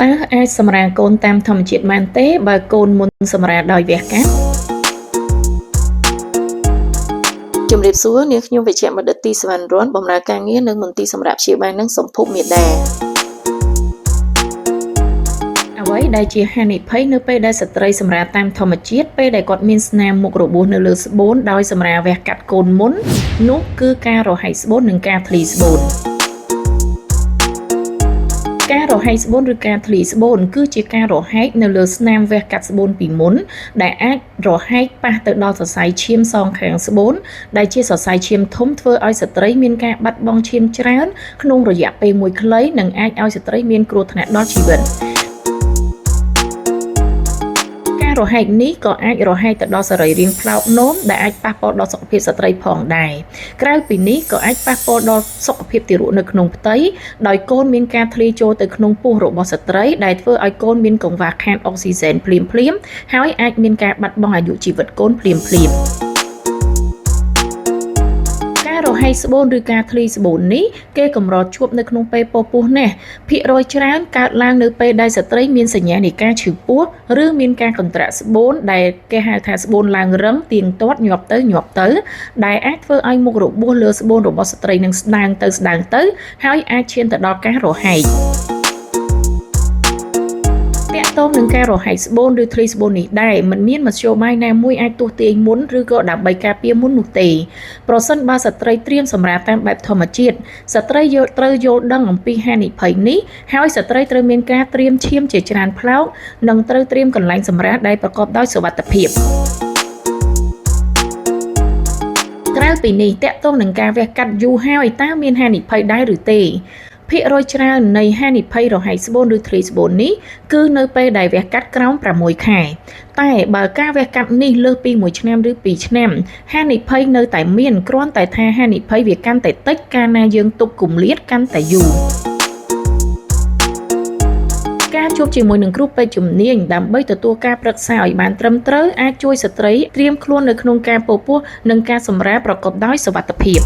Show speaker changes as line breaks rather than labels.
តើអាចសម្រាលកូនតាមធម្មជាតិបានទេបើកូនមុនសម្រាលដោយវះកាត់ជំរាបសួរនាងខ្ញុំវិជ្ជបណ្ឌិតទីសវណ្ណរ័នបម្រើការងារនៅមន្ទីរសម្រាប់ព្យាបាលនិងសម្ភពមាតាអ្វីដែលជាហានិភ័យនៅពេលដែលស្ត្រីសម្រាលតាមធម្មជាតិពេលដែលគាត់មានស្នាមមុខរបួសនៅលើស្បូនដោយសម្រាលវះកាត់កូនមុននោះគឺការរហែកស្បូននិងការធ្លីស្បូនការរហែកស្បូនឬការធ្លីស្បូនគឺជាការរហែកនៅលើស្នាមវះកាត់ស្បូនពីមុនដែលអាចរហែកប៉ះទៅដល់សរសៃឈាមសងខាងស្បូនដែលជាសរសៃឈាមធំធ្វើឲ្យស្ត្រីមានការបាត់បង់ឈាមច្រើនក្នុងរយៈពេលមួយខ្លីនិងអាចឲ្យស្ត្រីមានគ្រោះថ្នាក់ដល់ជីវិតរហែកនេះក៏អាចរហែកទៅដល់សរីរាង្គផ្លោកនោមដែលអាចប៉ះពាល់ដល់សុខភាពស្ត្រីផងដែរក្រៅពីនេះក៏អាចប៉ះពាល់ដល់សុខភាពទារកនៅក្នុងផ្ទៃដោយកូនមានការធ្លាយចូលទៅក្នុងពោះរបស់ស្ត្រីដែលធ្វើឲ្យកូនមានកង្វះខាតអុកស៊ីហ្សែនភ្លាមៗហើយអាចមានការបាត់បង់អាយុជីវិតកូនភ្លាមៗរហែកស្បូនឬការធ្លីស្បូននេះគេកម្រជួបនៅក្នុងពេលពពុះណាស់ភាគរយច្រើនកើតឡើងនៅពេលដែលស្ត្រីមានសញ្ញានៃការឈឺពោះឬមានការកន្ត្រាក់ស្បូនដែលគេហៅថាស្បូនឡើងរឹងទៀងទាត់ញាប់ទៅដែលអាចធ្វើឲ្យមុខរបួសលើស្បូនរបស់ស្ត្រីនឹងស្ដើងទៅហើយអាចឈានទៅដល់ការរហែកតាក់ទងនឹងការរហែកស្បូនឬធ្លីស្បូននេះដែរមិនមានមធ្យោបាយណាមួយអាចទស្សទាយមុនឬក៏ដើម្បីការពារមុននោះទេប្រសិនបើស្ត្រីត្រៀមសម្រាប់តាមបែបធម្មជាតិស្ត្រីត្រូវយល់ដឹងអំពីហានិភ័យនេះហើយស្ត្រីត្រូវមានការត្រៀមឈាមជាច្រើនផ្លោកនិងត្រូវត្រៀមកន្លែងសម្រាប់ដែលប្រកបដោយសុវត្ថិភាពក្រៅពីនេះតាក់ទងនឹងការវះកាត់យូរហើយតើមានហានិភ័យដែរឬទេភាគរយច្រើននៃហានិភ័យរហែកស្បូនឬធ្លីស្បូននេះគឺនៅពេលដែលវះកាត់ក្រោម6ខែតែបើការវះកាត់នេះលើសពី1ឆ្នាំឬ2ឆ្នាំហានិភ័យនៅតែមានគ្រាន់តែថាហានិភ័យវាកាន់តែតិចកាលណាយើងទប់គម្លាតកាន់តែយូរការជួបជាមួយនឹងគ្រូពេទ្យជំនាញដើម្បីទទួលការប្រឹក្សាឲ្យបានត្រឹមត្រូវអាចជួយស្ត្រីត្រៀមខ្លួននៅក្នុងការពពុះនិងការសម្រាលប្រកបដោយសុវត្ថិភាព